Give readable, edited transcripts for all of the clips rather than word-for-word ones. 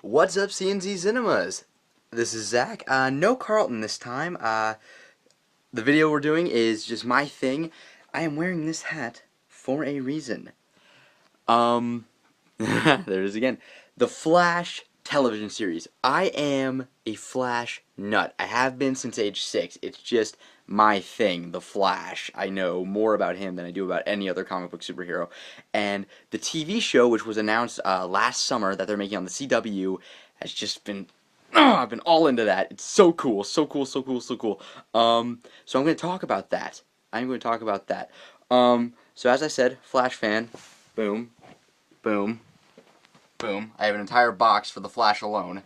What's up, C&ZCinemas? This is Zach. No Carlton this time. The video we're doing is just my thing. I am wearing this hat for a reason. There it is again. The Flash television series. I am a Flash nut. I have been since age 6. It's just my thing, The Flash. I know more about him than I do about any other comic book superhero. And the TV show, which was announced last summer that they're making on the CW, has just been... I've been all into that. It's so cool, so cool, so cool, so cool. So I'm going to talk about that. I'm going to talk about that. So as I said, Flash fan. Boom. Boom. Boom. I have an entire box for The Flash alone.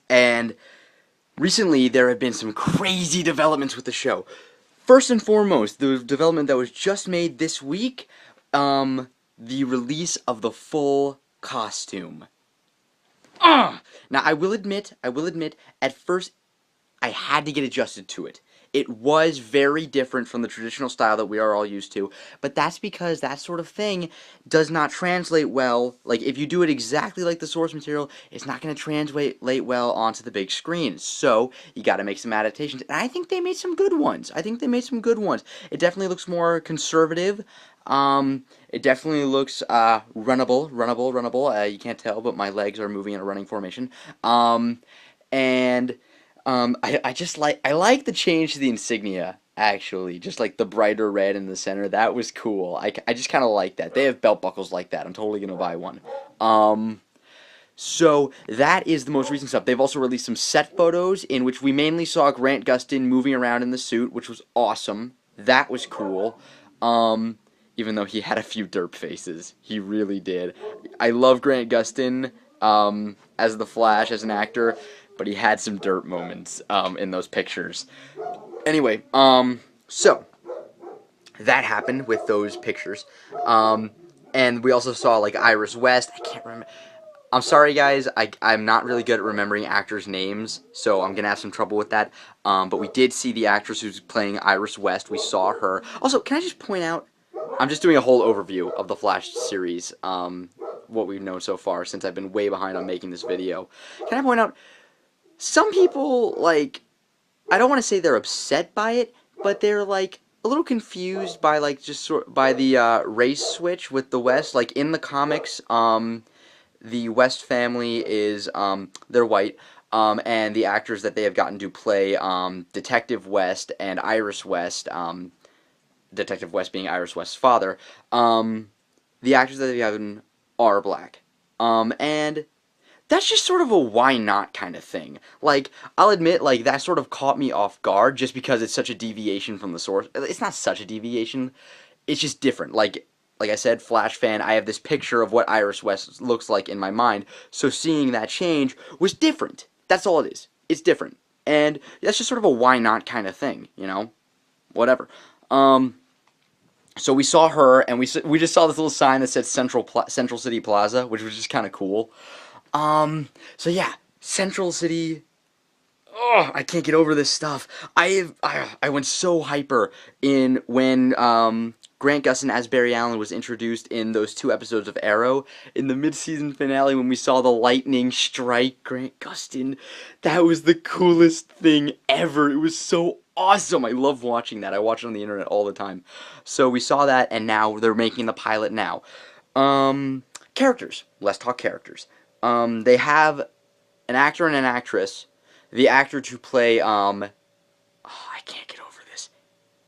And recently there have been some crazy developments with the show. First and foremost, the development that was just made this week, the release of the full costume. Now I will admit, at first I had to get adjusted to it. It was very different from the traditional style that we are all used to, but that's because that sort of thing does not translate well. Like, if you do it exactly like the source material, it's not going to translate well onto the big screen. So, you got to make some adaptations, and I think they made some good ones. It definitely looks more conservative. It definitely looks runnable. You can't tell, but my legs are moving in a running formation. I like the change to the insignia, actually. Just like the brighter red in the center. That was cool. I just kind of like that. They have belt buckles like that. I'm totally going to buy one. So that is the most recent stuff. They've also released some set photos in which we mainly saw Grant Gustin moving around in the suit, which was awesome. That was cool. Even though he had a few derp faces. He really did. I love Grant Gustin as the Flash, as an actor, but he had some dirt moments in those pictures. Anyway, so that happened with those pictures. And we also saw, like, Iris West. I can't remember. I'm sorry, guys. I'm not really good at remembering actors' names, so I'm going to have some trouble with that. But we did see the actress who's playing Iris West. We saw her. Also, can I just point out, I'm just doing a whole overview of the Flash series, what we've known so far, since I've been way behind on making this video. Can I point out, some people, like, I don't want to say they're upset by it, but they're, like, a little confused by, like, by the race switch with the West. Like, in the comics, the West family is, they're white, and the actors that they have gotten to play Detective West and Iris West, Detective West being Iris West's father, the actors that they've gotten are black. And that's just sort of a why not kind of thing. Like, I'll admit, like, that sort of caught me off guard just because it's such a deviation from the source. It's not such a deviation. It's just different. Like I said, Flash fan, I have this picture of what Iris West looks like in my mind, so seeing that change was different. That's all it is. It's different. And that's just sort of a why not kind of thing, you know? Whatever. So we saw her, and we just saw this little sign that said Central City Plaza, which was just kind of cool. So yeah, Central City. Oh, I can't get over this stuff. I went so hyper in when Grant Gustin as Barry Allen was introduced in those 2 episodes of Arrow. In the mid-season finale, when we saw the lightning strike Grant Gustin, that was the coolest thing ever. It was so awesome. I love watching that. I watch it on the internet all the time. So we saw that, and now they're making the pilot now. Characters. Let's talk characters. They have an actor and an actress. The actor to play, I can't get over this,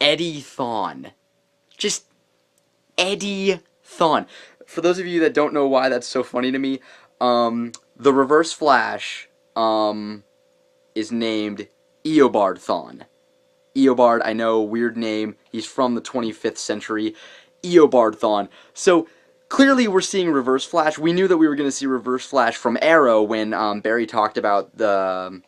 Eddie Thawne. Just Eddie Thawne. For those of you that don't know why that's so funny to me, the Reverse Flash, is named Eobard Thawne. Eobard, I know, weird name. He's from the 25th century. Eobard Thawne. So, clearly we're seeing Reverse Flash. We knew that we were going to see Reverse Flash from Arrow when Barry talked about the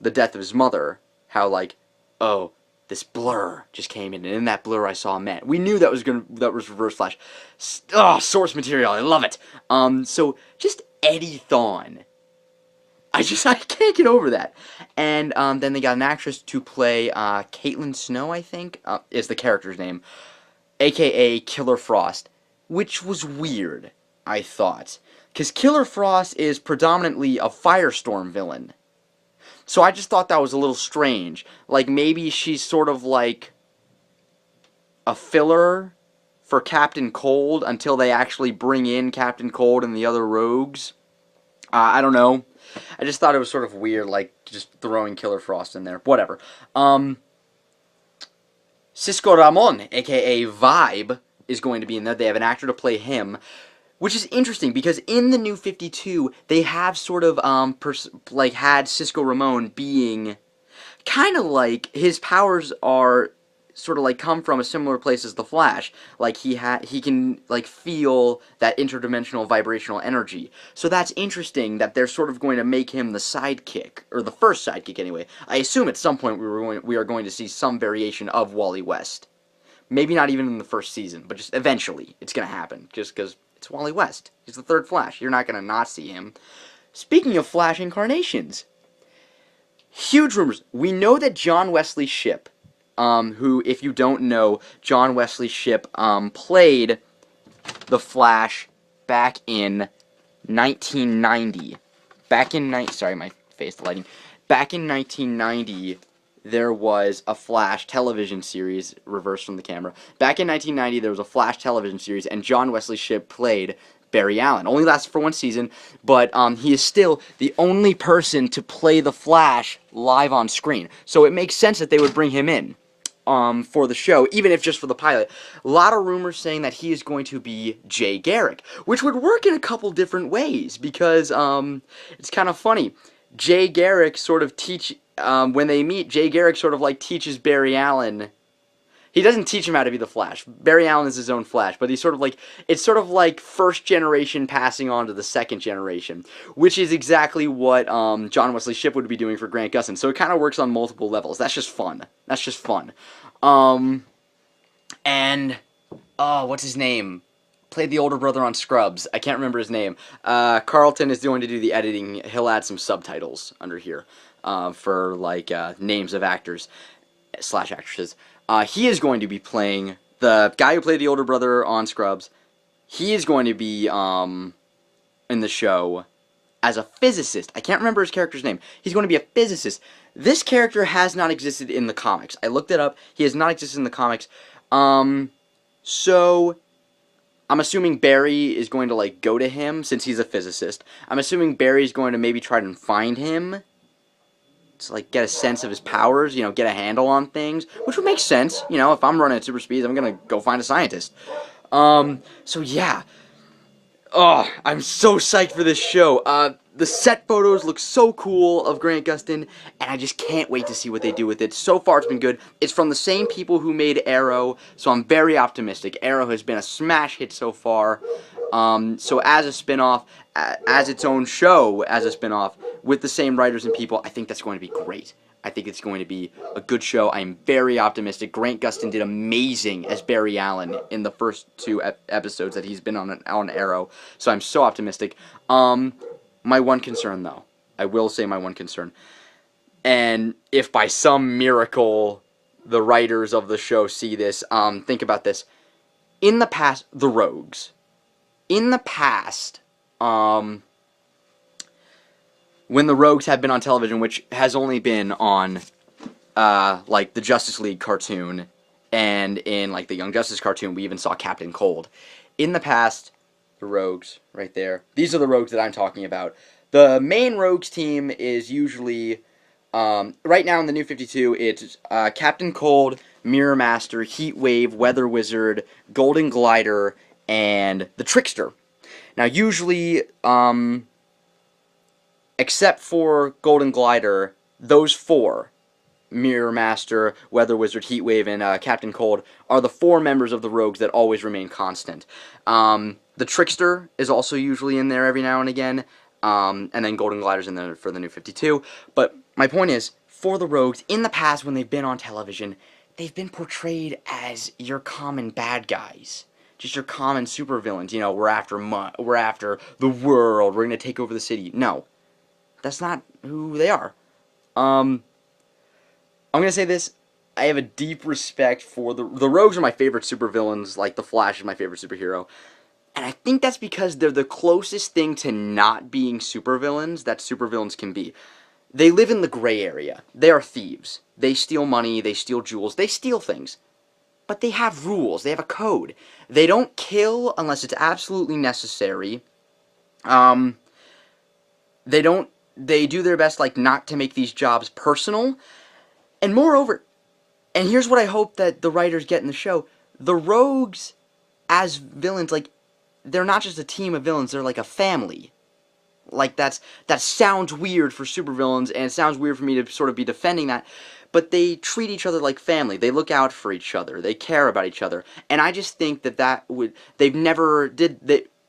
death of his mother. How, like, oh, this blur just came in, and in that blur I saw a man. We knew that was Reverse Flash. Oh, source material, I love it. So, just Eddie Thawne. I can't get over that. And then they got an actress to play Caitlin Snow, I think, is the character's name, a.k.a. Killer Frost, which was weird, I thought. Because Killer Frost is predominantly a Firestorm villain. So I just thought that was a little strange. Like, maybe she's sort of like a filler for Captain Cold until they actually bring in Captain Cold and the other rogues. I don't know. I just thought it was sort of weird, like, just throwing Killer Frost in there. Whatever. Cisco Ramon, a.k.a. Vibe, is going to be in there. They have an actor to play him, which is interesting because in the New 52, they have sort of, had Cisco Ramon being kind of like, his powers are sort of like come from a similar place as the Flash. Like he can like feel that interdimensional vibrational energy. So that's interesting that they're sort of going to make him the sidekick, or the first sidekick anyway. I assume at some point we are going to see some variation of Wally West. Maybe not even in the first season, but just eventually it's going to happen. Just because it's Wally West. He's the third Flash. You're not going to not see him. Speaking of Flash incarnations, huge rumors. We know that John Wesley Shipp, who, if you don't know, John Wesley Shipp played the Flash back in 1990. Sorry, my face, the lighting. Back in 1990, there was a Flash television series, reversed from the camera. Back in 1990, there was a Flash television series, and John Wesley Shipp played Barry Allen. Only lasted for one season, but he is still the only person to play the Flash live on screen. So it makes sense that they would bring him in for the show, even if just for the pilot. A lot of rumors saying that he is going to be Jay Garrick, which would work in a couple different ways, because it's kind of funny. Jay Garrick sort of when they meet, Jay Garrick sort of like teaches Barry Allen. He doesn't teach him how to be the Flash. Barry Allen is his own Flash, but he's sort of like, it's sort of like first generation passing on to the second generation, which is exactly what John Wesley Shipp would be doing for Grant Gustin. So it kind of works on multiple levels. That's just fun. That's just fun. What's his name? Played the older brother on Scrubs. I can't remember his name. Carlton is going to do the editing. He'll add some subtitles under here for like names of actors / actresses. He is going to be playing the guy who played the older brother on Scrubs. He is going to be in the show as a physicist. I can't remember his character's name. He's going to be a physicist. This character has not existed in the comics. I looked it up. He has not existed in the comics. So I'm assuming Barry is going to like go to him since he's a physicist. I'm assuming Barry's going to maybe try to find him to like get a sense of his powers, get a handle on things, which would make sense. If I'm running at super speed, I'm gonna go find a scientist. So yeah. Oh, I'm so psyched for this show. The set photos look so cool of Grant Gustin, and I just can't wait to see what they do with it. So far, it's been good. It's from the same people who made Arrow, so I'm very optimistic. Arrow has been a smash hit so far. So as a spin-off, as its own show, as a spin-off, with the same writers and people, I think that's going to be great. I think it's going to be a good show. I'm very optimistic. Grant Gustin did amazing as Barry Allen in the first two episodes that he's been on Arrow, so I'm so optimistic. My one concern, though, I will say my one concern, and if by some miracle the writers of the show see this, think about this. In the past, the Rogues. In the past, when the Rogues have been on television, which has only been on, like, the Justice League cartoon, and in, like, the Young Justice cartoon, we even saw Captain Cold. In the past, the Rogues, right there. These are the Rogues that I'm talking about. The main Rogues team is usually, right now in the New 52, it's Captain Cold, Mirror Master, Heat Wave, Weather Wizard, Golden Glider, and the Trickster. Now, usually, except for Golden Glider, those four, Mirror Master, Weather Wizard, Heat Wave, and Captain Cold, are the four members of the Rogues that always remain constant. The Trickster is also usually in there every now and again, and then Golden Glider's in there for the New 52. But my point is, for the Rogues, in the past when they've been on television, they've been portrayed as your common bad guys. Just your common supervillains. We're after the world, we're going to take over the city. No. That's not who they are. I'm going to say this. I have a deep respect for the Rogues are my favorite supervillains, like the Flash is my favorite superhero. And I think that's because they're the closest thing to not being supervillains that supervillains can be. They live in the gray area. They are thieves. They steal money, they steal jewels, they steal things. But they have rules, they have a code. They don't kill unless it's absolutely necessary. They don't, they do their best, like, not to make these jobs personal. And moreover, and here's what I hope that the writers get in the show, the rogues, as villains, like, they're not just a team of villains, they're like a family. Like, that sounds weird for supervillains, and it sounds weird for me to sort of be defending that, but they treat each other like family. They look out for each other. They care about each other. And I just think that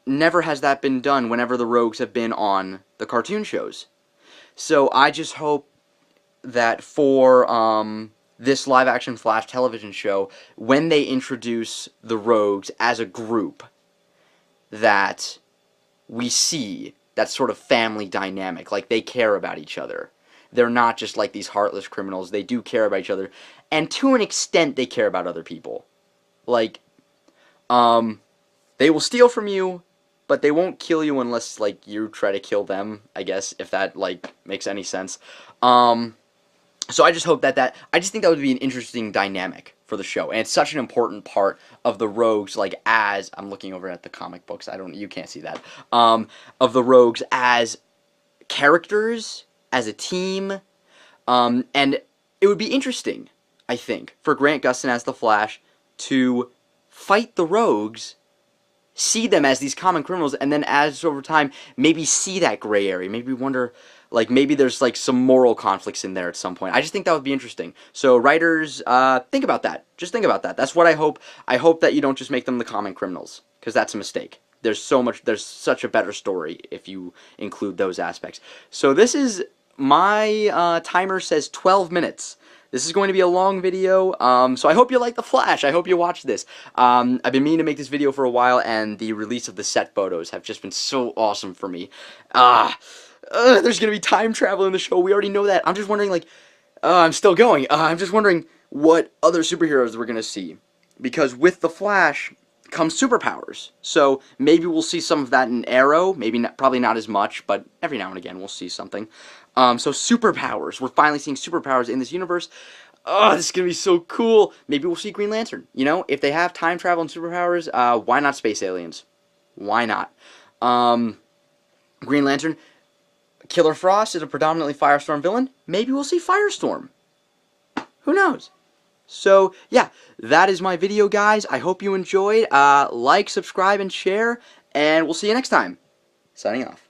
never has that been done whenever the rogues have been on the cartoon shows. So I just hope that for this live-action Flash television show, when they introduce the rogues as a group, that we see that sort of family dynamic. Like, they care about each other. They're not just like these heartless criminals. They do care about each other. And to an extent, they care about other people. Like, they will steal from you, but they won't kill you unless, like, you try to kill them, I guess, if that, like, makes any sense. So I just hope I just think that would be an interesting dynamic for the show, and it's such an important part of the rogues, like, as, I'm looking over at the comic books, you can't see that, of the rogues as characters, as a team, and it would be interesting, I think, for Grant Gustin as the Flash to fight the rogues, see them as these common criminals, and then as over time, maybe see that gray area, maybe wonder, like, maybe there's, like, some moral conflicts in there at some point. I just think that would be interesting. So, writers, think about that. Just think about that. That's what I hope. I hope that you don't just make them the common criminals, because that's a mistake. There's such a better story if you include those aspects. So, this is, my timer says 12 minutes. This is going to be a long video, so I hope you like The Flash. I hope you watch this. I've been meaning to make this video for a while, and the release of the set photos have just been so awesome for me. There's going to be time travel in the show. We already know that. I'm just wondering, like, I'm still going. I'm just wondering what other superheroes we're going to see. Because with The Flash comes superpowers. So maybe we'll see some of that in Arrow. Maybe not, probably not as much, but every now and again we'll see something. So superpowers. We're finally seeing superpowers in this universe. Oh, this is going to be so cool. Maybe we'll see Green Lantern. You know, if they have time travel and superpowers, why not space aliens? Why not? Green Lantern. Killer Frost is a predominantly Firestorm villain. Maybe we'll see Firestorm. Who knows? So, yeah, that is my video, guys. I hope you enjoyed. Like, subscribe, and share, and we'll see you next time. Signing off.